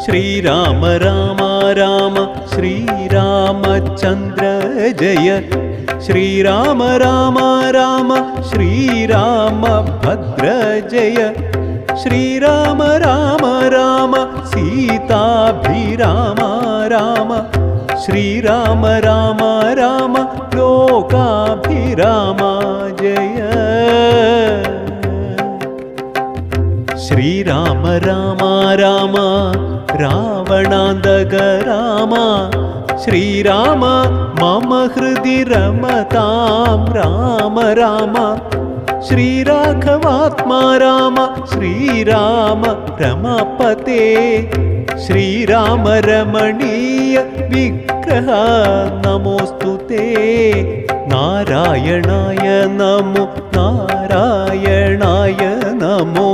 ശ്രീരാമ രാമ രാമ ശ്രീരാമചന്ദ്ര ജയ ശ്രീരാമ രാമ രാമ ശ്രീരാമഭദ്ര ജയ ശ്രീരാമ രാമ രാമ സീതാഭിരാമ രാമ ശ്രീരാമ രാമ രാമ ലോകാഭിരാമ ജയ ശ്രീരാമ രാമ രാമ രാവണാന്തക രാമ ശ്രീരാമ മമ ഹൃദി രമതാം രാമ രാമ ശ്രീരാഘവാത്മാ രാമ ശ്രീരാമ രമപതേ ശ്രീരാമ രമണീയ വിഗ്രഹ നമോസ്തുതേ നാരായണായ നമോ നാരായണായ നമോ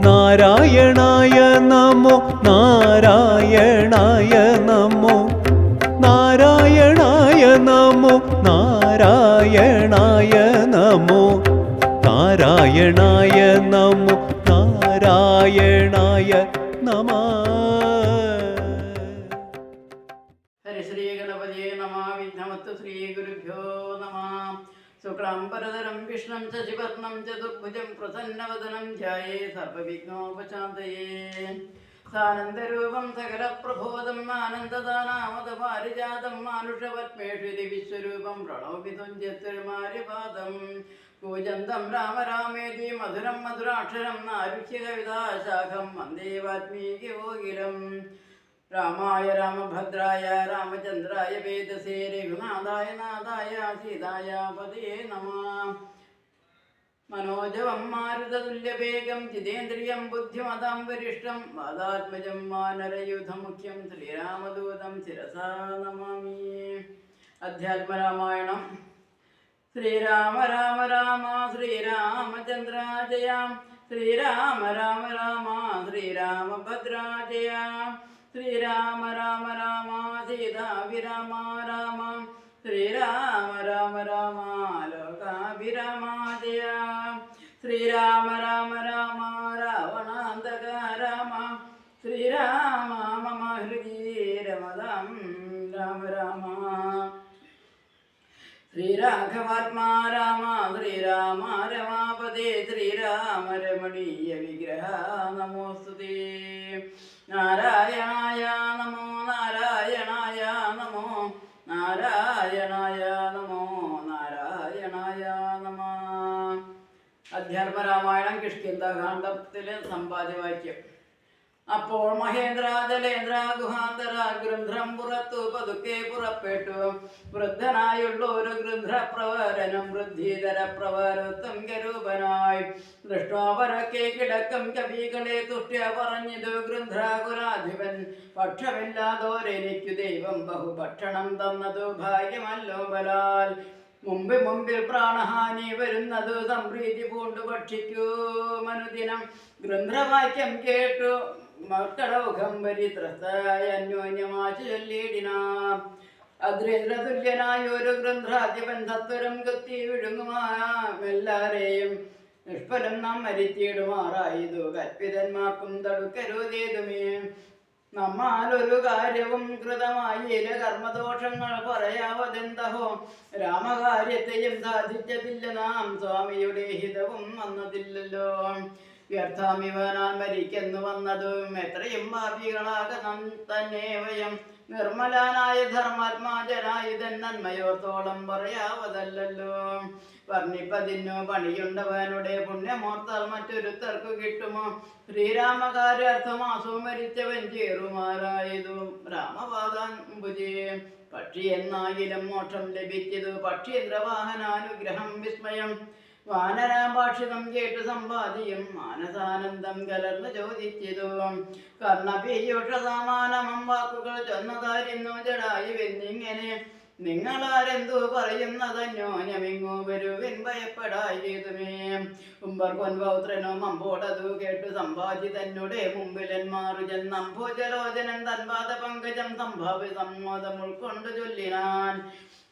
നാരായണായ നമോ നാരായണായ നമോ നാരായണായ നമോ നാരായണായ നമോ നാരായണായ നമോ നാരായണായ നമഃ. ഹരിശ്രീ ഗണപതിയേ നമഃ. വിഘ്നമസ്തു ശ്രീ ഗുരുഭ്യോ നമഃ. ശുക്ലാംബരധരം വിഷ്ണും ശശിവർണം ചതുർഭുജം പ്രസന്നവദനം ധ്യായേ സർവവിഘ്നോപശാന്തയേ. സാനന്ദരൂപം സകലപ്രബോധം ആനന്ദദാനാമതപാരിജാതം മാനുഷപത്മേഷു വിശ്വരൂപം പ്രണോമി തുഞ്ചത്തിരുമാര്യപാദം കൂജന്തം രാമ രാമേതി മധുരം മധുരാക്ഷരം നാരുഹ്യ കവിതാശാഖം വന്ദേ വാൽമീകികോകിലം. രാമായ രാമഭദ്രായ രാമചന്ദ്രായ വേദസേ രഘുനാഥായ നാഥായ സീതായ പതയേ നമഃ. മനോജവം മാരുതതുല്യവേഗം ജിതേന്ദ്രിയം ബുദ്ധിമതാം വരിഷ്ഠം വാദാത്മജം വാനരയൂഥമുഖ്യം ശ്രീരാമദൂതം ശിരസാ നമാമി. അധ്യാത്മരാമായണം. ശ്രീരാമ രാമ രാമ ശ്രീരാമചന്ദ്ര ജയ ശ്രീരാമ രാമ രാമ ശ്രീരാമഭദ്രാജയ ശ്രീരാമ രാമ രാമ സീതാഭിരാമ രാമ ശ്രീരാമ രാമ രാമ ലോകാഭിരാമ ജയ ശ്രീരാമ രാമ രാമ രാവണാന്തക രാമ ശ്രീരാമ മമ ഹൃദി രമതാം രാമ രാമ ശ്രീരാഘവാത്മാ രാമ ശ്രീരാമ രമാപദേ ശ്രീരാമ രമണീയ വിഗ്രഹ നമോസ്തുതേ. നാരായണായ നമോ നാരായണായ നമോ നാരായണായ നമോ നാരായണായ നമഃ. അധ്യാത്മരാമായണം കിഷ്കിന്ധാകാണ്ഡത്തിലെ സമ്പാദ്യവാക്യം. അപ്പോൾ മഹേന്ദ്ര ജലേന്ദ്ര ഗുഹാന്തര ഗൃന്ധ്രം പുറത്തു പതുക്കെ പുറപ്പെട്ടു. വൃദ്ധനായുള്ള ഒരു ഗൃന്ധ്രപ്രവരനും വൃദ്ധിധര പ്രവരത്വം കരൂപനായി ദൃഷ്ടോപരക്കെ കിടക്കും കവികളെ തുഷ്ട്യ പറഞ്ഞതു ഗൃന്ധ്രാകുലാധിപൻ. പക്ഷമില്ലാതോരെനിക്കു ദൈവം ബഹുഭക്ഷണം തന്നതു ഭാഗ്യമല്ലോ ബലാൽ. മുമ്പിൽ പ്രാണഹാനി വരുന്നതു സംപ്രീതി പൂണ്ടു ഭക്ഷിക്കൂ മനുദിനം. ഗൃന്ധ്രവാക്യം കേട്ടു മക്കളൗഘം പരിത്രസ്തായ അന്യോന്യമാശു ചൊല്ലിയിടിനാം. അദ്രേന്ദ്രതുല്യനായ ഒരു ഗൃന്ധ്രാധിപൻ സത്വരം കത്തി വിഴുങ്ങുമാരെയും നിഷ്ഫലം നാം മരിച്ചിടുമാറായതു കൽപ്പിതന്മാർക്കും തടുക്കരുതേതുമേ. നമ്മാലൊരു കാര്യവും കൃതമായില്ല കർമ്മദോഷങ്ങൾ പറയാവതെന്തഹോ. രാമകാര്യത്തെയും സാധിച്ചതില്ല നാം സ്വാമിയുടെ ഹിതവും വന്നതില്ലല്ലോ. വ്യർത്ഥാമിവനാൻ മരിക്കുന്നു വന്നതും എത്രയും പാപികളാക തന്നെ വയം. നിർമ്മലാനായ ധർമാത്മാജനായുധൻ നന്മയോർത്തോളം പറയാവതല്ലോ. വർണ്ണിപ്പതിന്നു പണിയുണ്ടവനുടെ പുണ്യമോർത്താൽ മറ്റൊരുത്തർക്കു കിട്ടുമോ. ശ്രീരാമകാര്യാർത്ഥമാസു മരിച്ചവൻ ചേറുമാറായതു രാമപാദാംബുജേ. പക്ഷി എന്നാകിലും മോക്ഷം ലഭിച്ചതു പക്ഷീന്ദ്രവാഹനാനുഗ്രഹം വിസ്മയം. വാനരാഭാഷിതം കേട്ടു സമ്പാദിയും മാനസാനന്ദം കലർന്നു ചോദിച്ചതു. കർണപീയൂഷ സമാനമം വാക്കുകൾ ചൊന്നതായിരുന്നു ജടായു എന്നിങ്ങനെ. നിങ്ങളാരെന്തു പറയുന്നതന്യോന്യമിങ്ങു വരുവിൻ ഭയപ്പെടായതുമേ. ഉമ്പർ പൊൻപൗത്രനോ മമ്പോടതു കേട്ടു സമ്പാദി തന്നെ മുമ്പിലന്മാറു ചെന്നംഭോജലോചനൻ തൻപാദ പങ്കജം സംഭാവി സമ്മോദം ഉൾക്കൊണ്ടു ചൊല്ലിനാൻ.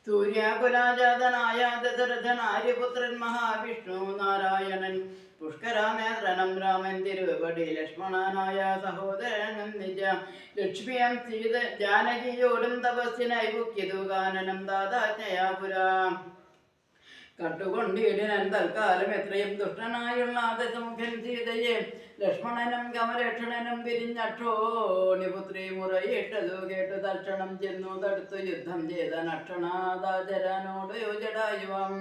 സൂര്യാകുലാജാതനായ ദശരഥൻ ആര്യപുത്രൻ മഹാവിഷ്ണു നാരായണൻ പുഷ്കരാനേത്രനം രാമൻ തിരുവടി ലക്ഷ്മണനായ സഹോദരനും നിജ ലക്ഷ്മിയം സീത ജാനകിയോടും തപസ്സിനായി മുഖ്യതു കാനനം ദാതാജ്ഞയാപുരാ കട്ടുകൊണ്ടിടനൻ തൽക്കാലം എത്രയും ദുഷ്ടനായുള്ള ദശമുഖൻ സീതയെ ലക്ഷ്മണനും കമലക്ഷണനും പിരിഞ്ഞക്ഷോണിപുത്രി മുറയിട്ടതു കേട്ടു തക്ഷണം ചെന്നു തടുത്തു യുദ്ധം ചെയ്ത നക്ഷണാദാചരനോട് യോജടായുവം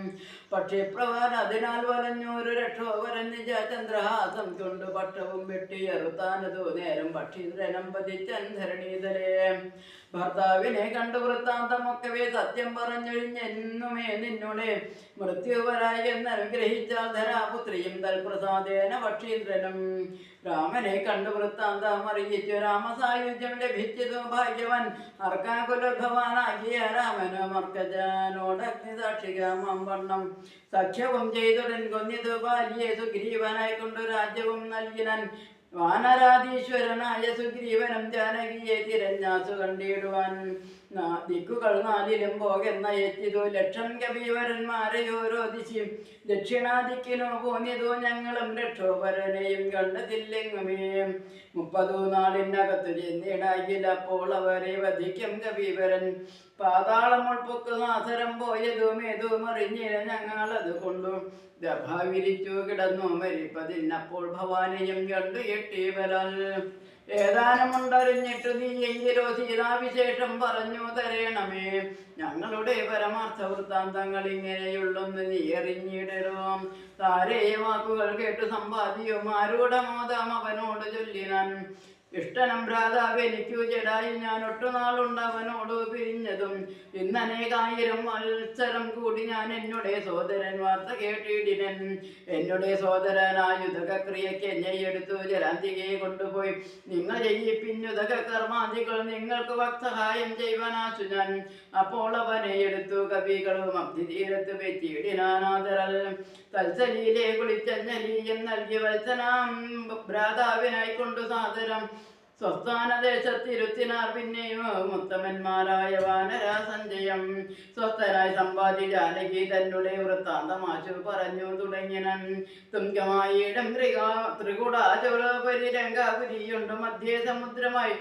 പക്ഷിപ്രവർ അതിനാൽ വലഞ്ഞൊരു രക്ഷോവരൻ നിജ ചന്ദ്രഹാസം കൊണ്ടു പക്ഷവും വെട്ടിയറുത്താനതു നേരം പക്ഷീന്ദ്രനം പതിച്ചൻ ധരണീതലേ ഭർത്താവിനെ കണ്ടു വൃത്താന്തമൊക്കവേ സത്യം പറഞ്ഞൊഴിഞ്ഞെന്നുമേ നിന്നോടെ മൃത്യുവരായി എന്നനുഗ്രഹിച്ചാൽ ധരാപുത്രിയും തൽപ്രസാദേന പക്ഷീന്ദ്രനും രാമനെ കണ്ടു വൃത്താന്തം അറിയിച്ചു രാമസായുജ്യം ലഭിച്ചതു ഭാഗ്യവൻ അർക്കാകുലഭവാനാകിയ രാമന് മർക്കജനോടഗ്നിസാക്ഷികാമം വണ്ണം സഖ്യവും ചെയ്തുടൻ കൊന്നിതു ബാലിയെ സുഗ്രീവനായി കൊണ്ടു രാജ്യവും നൽകിനൻ വാനരാധീശ്വരനായ സുഗ്രീവനം ജാനകിയെ തിരഞ്ഞാസു കണ്ടിടുവാൻ ദിക്കുകൾ നാലിലും പോകെന്ന എത്തിതു ലക്ഷം കവീവരന്മാരെയോരോ ദിശയും ദക്ഷിണാദിക്കിനോ പോന്നിതു ഞങ്ങളും രക്ഷോപരനെയും കണ്ടതില്ലെങ്ങുമേ 30 നാളിനകത്തു ചെന്നിടാകിൽ അപ്പോൾ അവരെ വധിക്കും കവീവരൻ പാതാളം ഉൾപ്പൊക്കു നാസരം പോയതുമേതും അറിഞ്ഞില്ല ഞങ്ങളത് കൊണ്ടു ദഭാവിരിച്ചു കിടന്നു മരിപ്പതിന്നപ്പോൾ ഭവാനിയും കണ്ടു എട്ടിവരാൽ ഏതാനുമുണ്ടറിഞ്ഞിട്ടു നീ എങ്കിലോ സീതാവിശേഷം പറഞ്ഞു തരേണമേ ഞങ്ങളുടെ പരമാർത്ഥ വൃത്താന്തങ്ങൾ ഇങ്ങനെയുള്ളൊന്ന് നീ എറിഞ്ഞിടരും താരേ വാക്കുകൾ കേട്ടു സമ്പാദിയും ആരൂഢമോദം അവനോട് ചൊല്ലിനാൻ ഇഷ്ടനം ഭ്രാതാവ് എനിക്കു ജഡായി ഞാൻ ഒട്ടുനാളുണ്ട് അവനോട് പിരിഞ്ഞതും ഇന്നനേകായിരം മത്സരം കൂടി ഞാൻ എന്നുടെ സോദരൻ വാർത്ത കേട്ടിടിനൻ എന്നുടെ സോദരനായുധക്രിയയ്ക്ക് എന്നെ എടുത്തു ജലാന്തികയെ കൊണ്ടുപോയി നിങ്ങൾ ചെയ്യിപ്പിന്നുതക കർമാദികൾ നിങ്ങൾക്ക് വക്സഹായം ചെയ്യുവാനാശു ഞാൻ അപ്പോൾ അവനെ എടുത്തു കവികളും അബ്ധിതീരത്ത് വെച്ചിടിനാനാദരൽ തൽസലിയിലെ കുളിച്ചഞ്ഞലീയം നൽകി വത്സനാം ഭ്രാതാവിനായി കൊണ്ടു സാദരം സ്വസ്ഥാനദേശത്തിരുത്തിനാർ പിന്നെയും ഉത്തമന്മാരായ വാനരാ സഞ്ജയം സ്വസ്ഥനായി സമ്പാദി ജാനകി തന്നെ വൃത്താന്തമാശു പറഞ്ഞു തുടങ്ങിനൻ തുങ്കമായിടം ത്രികുടാചോളപരിരംഗാപുരിയുണ്ട് മധ്യേ സമുദ്രമായി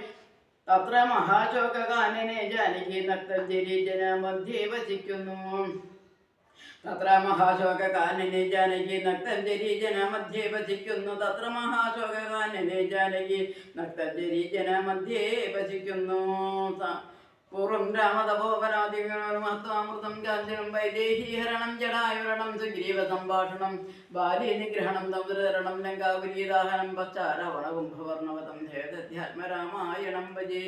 തത്ര മഹാശോകാനനെ ജാനകി നക്തഞ്ജലി ജന മധ്യേ വസിക്കുന്നു തത്ര മഹാശോകാനനെ ജാനകി നക്തഞ്ജലി ജന മധ്യേ വസിക്കുന്നു തത്ര മഹാശോകാനനെ ജാനകി നക്തഞ്ജലി ജന മധ്യേ വസിക്കുന്നു പൂർവം രാമതപോപരാധിമഹത്വാമൃതം കാഞ്ചനം വൈദേഹീഹരണം ജടായുരണം സുഗ്രീവ സംഭാഷണം ബാല്യനിഗ്രഹണം തമുദ്രണം ലങ്കാപുരീദാഹനം പശ്ചാരവണകുംഭവർണവതം ധേദധ്യാത്മരാമായണം ഭജേ.